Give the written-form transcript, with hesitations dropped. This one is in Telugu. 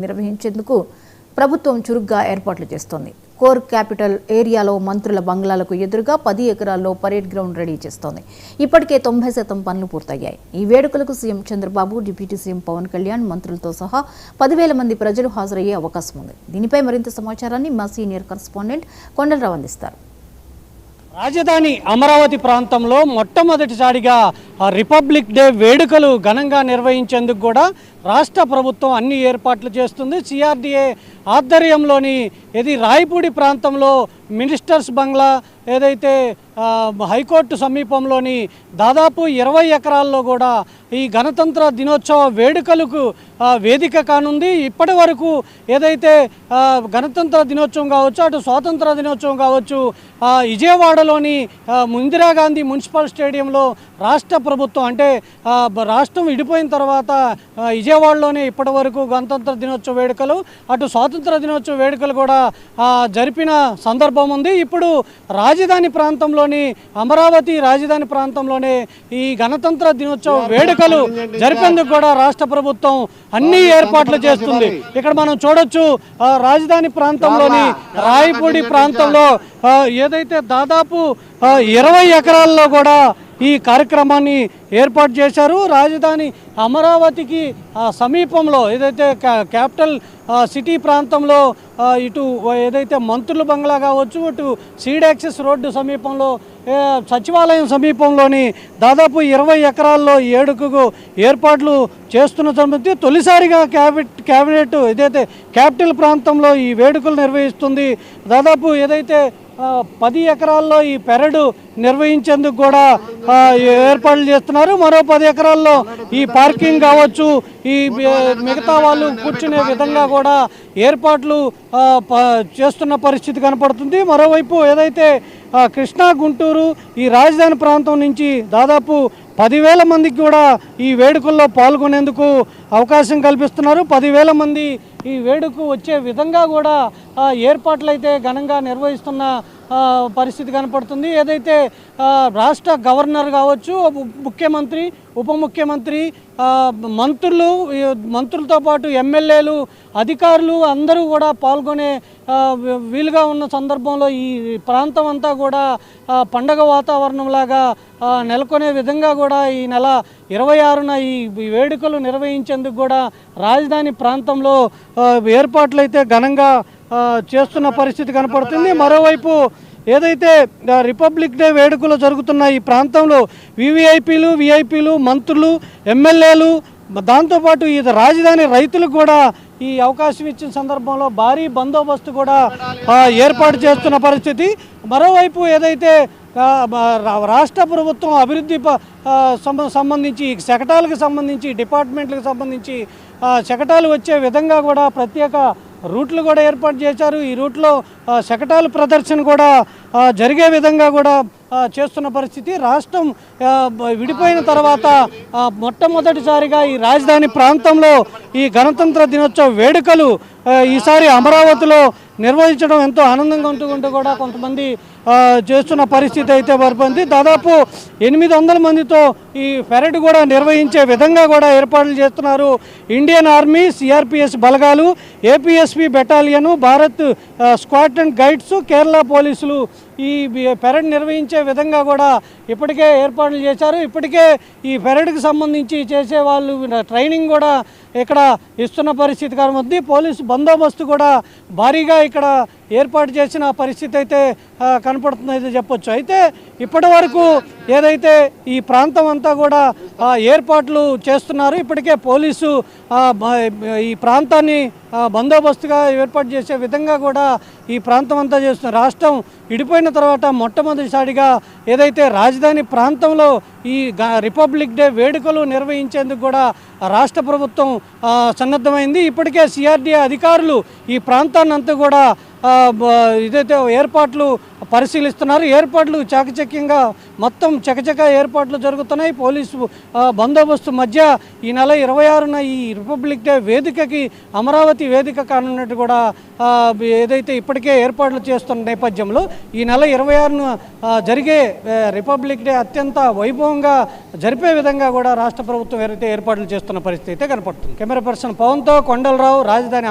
నిర్వహించేందుకు ప్రభుత్వం చురుగ్గా ఏర్పాట్లు చేస్తోంది. కోర్ క్యాపిటల్ ఏరియాలో మంత్రుల బంగ్లాలకు ఎదురుగా 10 ఎకరాల్లో పరేడ్ గ్రౌండ్ రెడీ చేస్తోంది. ఇప్పటికే 90% పనులు పూర్తయ్యాయి. ఈ వేడుకలకు CM Chandrababu, deputy CM Pawan Kalyan, మంత్రులతో సహా 10,000 మంది ప్రజలు హాజరయ్యే అవకాశం ఉంది. దీనిపై మరింత సమాచారాన్ని మా సీనియర్ కరెస్పాండెంట్ కొండలరావు అందిస్తారు. రాజధాని అమరావతి ప్రాంతంలో మొట్టమొదటిసారిగా రిపబ్లిక్ డే వేడుకలు ఘనంగా నిర్వహించేందుకు కూడా రాష్ట్ర ప్రభుత్వం అన్ని ఏర్పాట్లు చేస్తుంది. సిఆర్డీఏ ఆధ్వర్యంలోని రాయపూడి ప్రాంతంలో మినిస్టర్స్ బంగ్లా, ఏదైతే హైకోర్టు సమీపంలోని దాదాపు 20 ఎకరాల్లో కూడా ఈ గణతంత్ర దినోత్సవ వేడుకలకు వేదిక కానుంది. ఇప్పటి వరకు ఏదైతే గణతంత్ర దినోత్సవం కావచ్చు, అటు స్వాతంత్ర దినోత్సవం కావచ్చు, విజయవాడలోని ఇందిరాగాంధీ మున్సిపల్ స్టేడియంలో రాష్ట్ర ప్రభుత్వం అంటే రాష్ట్రం విడిపోయిన తర్వాత విజయవాడలోనే ఇప్పటి వరకు గణతంత్ర దినోత్సవ వేడుకలు, అటు స్వాతంత్ర దినోత్సవ వేడుకలు కూడా జరిపిన సందర్భం ఉంది. ఇప్పుడు రాజధాని ప్రాంతంలోని అమరావతి రాజధాని ప్రాంతంలోనే ఈ గణతంత్ర దినోత్సవ వేడుకలు జరిపేందుకు కూడా రాష్ట్ర ప్రభుత్వం అన్ని ఏర్పాట్లు చేస్తుంది. ఇక్కడ మనం చూడొచ్చు, రాజధాని ప్రాంతంలోని రాయపూడి ప్రాంతంలో ఏదైతే దాదాపు 20 ఎకరాల్లో కూడా ఈ కార్యక్రమాన్ని ఏర్పాటు చేశారు. రాజధాని అమరావతికి సమీపంలో ఏదైతే క్యాపిటల్ సిటీ ప్రాంతంలో ఇటు ఏదైతే మంత్రుల బంగ్లా కావచ్చు, ఇటు సీడ్ యాక్సెస్ రోడ్డు సమీపంలో సచివాలయం సమీపంలోని దాదాపు 20 ఎకరాల్లో ఏడుకు ఏర్పాట్లు చేస్తున్న సంబంధించి తొలిసారిగా క్యాబినెట్ ఏదైతే క్యాపిటల్ ప్రాంతంలో ఈ వేడుకలు నిర్వహిస్తుంది. దాదాపు ఏదైతే 10 ఎకరాల్లో ఈ పెరడు నిర్వహించేందుకు కూడా ఏర్పాట్లు చేస్తున్నారు. మరో 10 ఎకరాల్లో ఈ పార్కింగ్ కావచ్చు, ఈ మిగతా వాళ్ళు కూర్చునే విధంగా కూడా ఏర్పాట్లు చేస్తున్న పరిస్థితి కనపడుతుంది. మరోవైపు ఏదైతే కృష్ణా, గుంటూరు ఈ రాజధాని ప్రాంతం నుంచి దాదాపు 10,000 మందికి కూడా ఈ వేడుకల్లో పాల్గొనేందుకు అవకాశం కల్పిస్తున్నారు. 10,000 మంది ఈ వేడుకు వచ్చే విధంగా కూడా ఏర్పాట్లు అయితే ఘనంగా నిర్వహిస్తున్న పరిస్థితి కనపడుతుంది. ఏదైతే రాష్ట్ర గవర్నర్ కావచ్చు, ముఖ్యమంత్రి, ఉప ముఖ్యమంత్రి, మంత్రులతో పాటు ఎమ్మెల్యేలు, అధికారులు అందరూ కూడా పాల్గొనే వీలుగా ఉన్న సందర్భంలో ఈ ప్రాంతం అంతా కూడా పండగ వాతావరణంలాగా నెలకొనే విధంగా కూడా ఈ నెల 26న ఈ వేడుకలు నిర్వహించేందుకు కూడా రాజధాని ప్రాంతంలో ఏర్పాట్లు అయితే ఘనంగా చేస్తున్న పరిస్థితి కనపడుతుంది. మరోవైపు ఏదైతే రిపబ్లిక్ డే వేడుకలు జరుగుతున్న ఈ ప్రాంతంలో విఐపీలు, మంత్రులు, ఎమ్మెల్యేలు, దాంతోపాటు ఈ రాజధాని రైతులకు కూడా ఈ అవకాశం ఇచ్చిన సందర్భంలో భారీ బందోబస్తు కూడా ఏర్పాటు చేస్తున్న పరిస్థితి. మరోవైపు ఏదైతే రాష్ట్ర ప్రభుత్వం అభివృద్ధి సంబంధించి శకటాలకు సంబంధించి డిపార్ట్మెంట్లకు సంబంధించి శకటాలు వచ్చే విధంగా కూడా ప్రత్యేక రూట్లు కూడా ఏర్పాటు చేశారు. ఈ రూట్లో శకటాల ప్రదర్శన కూడా జరిగే విధంగా కూడా చేస్తున్న పరిస్థితి. రాష్ట్రం విడిపోయిన తర్వాత మొట్టమొదటిసారిగా ఈ రాజధాని ప్రాంతంలో ఈ గణతంత్ర దినోత్సవ వేడుకలు ఈసారి అమరావతిలో నిర్వహించడం ఎంతో ఆనందంగా ఉంటూ కూడా కొంతమంది చేస్తున్న పరిస్థితి అయితే వరపంది. దాదాపు 800 మందితో ఈ పెరేడ్ కూడా నిర్వహించే విధంగా కూడా ఏర్పాట్లు చేస్తున్నారు. ఇండియన్ ఆర్మీ, సిఆర్పిఎస్ బలగాలు, APSP battalion, Bharat squad and guides, Kerala పోలీసులు ఈ పెరేడ్ నిర్వహించే విధంగా కూడా ఇప్పటికే ఏర్పాట్లు చేశారు. ఇప్పటికే ఈ పెరేడ్కి సంబంధించి చేసే వాళ్ళు ట్రైనింగ్ కూడా ఇక్కడ ఇస్తున్న పరిస్థితి కనబడుతుంది. పోలీసు బందోబస్తు కూడా భారీగా ఇక్కడ ఏర్పాటు చేసిన పరిస్థితి అయితే కనపడుతుంది అయితే చెప్పొచ్చు. అయితే ఇప్పటి వరకు ఏదైతే ఈ ప్రాంతం అంతా కూడా ఏర్పాట్లు చేస్తున్నారు. ఇప్పటికే పోలీసు ఈ ప్రాంతాన్ని బందోబస్తుగా ఏర్పాటు చేసే విధంగా కూడా ఈ ప్రాంతం అంతా చేస్తున్నారు. రాష్ట్రం విడిపోయిన తర్వాత మొట్టమొదటిసారిగా ఏదైతే రాజధాని ప్రాంతంలో ఈ రిపబ్లిక్ డే వేడుకలు నిర్వహించేందుకు కూడా రాష్ట్ర ప్రభుత్వం సన్నద్ధమైంది. ఇప్పటికే సిఆర్డీఏ అధికారులు ఈ ప్రాంతాన్ని అంతా కూడా ఇదైతే ఏర్పాట్లు పరిశీలిస్తున్నారు. ఏర్పాట్లు చాకచక్యంగా మొత్తం చకచక ఏర్పాట్లు జరుగుతున్నాయి. పోలీసు బందోబస్తు మధ్య ఈ నెల 26న ఈ రిపబ్లిక్ డే వేదికకి అమరావతి వేదిక కానున్నట్టు కూడా ఏదైతే ఇప్పటికే ఏర్పాట్లు చేస్తున్న నేపథ్యంలో ఈ నెల 26న జరిగే రిపబ్లిక్ డే అత్యంత వైభవంగా జరిపే విధంగా కూడా రాష్ట్ర ప్రభుత్వం ఏర్పాట్లు చేస్తున్న పరిస్థితి అయితే కనపడుతుంది. కెమెరా పర్సన్ పవన్తో కొండలరావు, రాజధాని.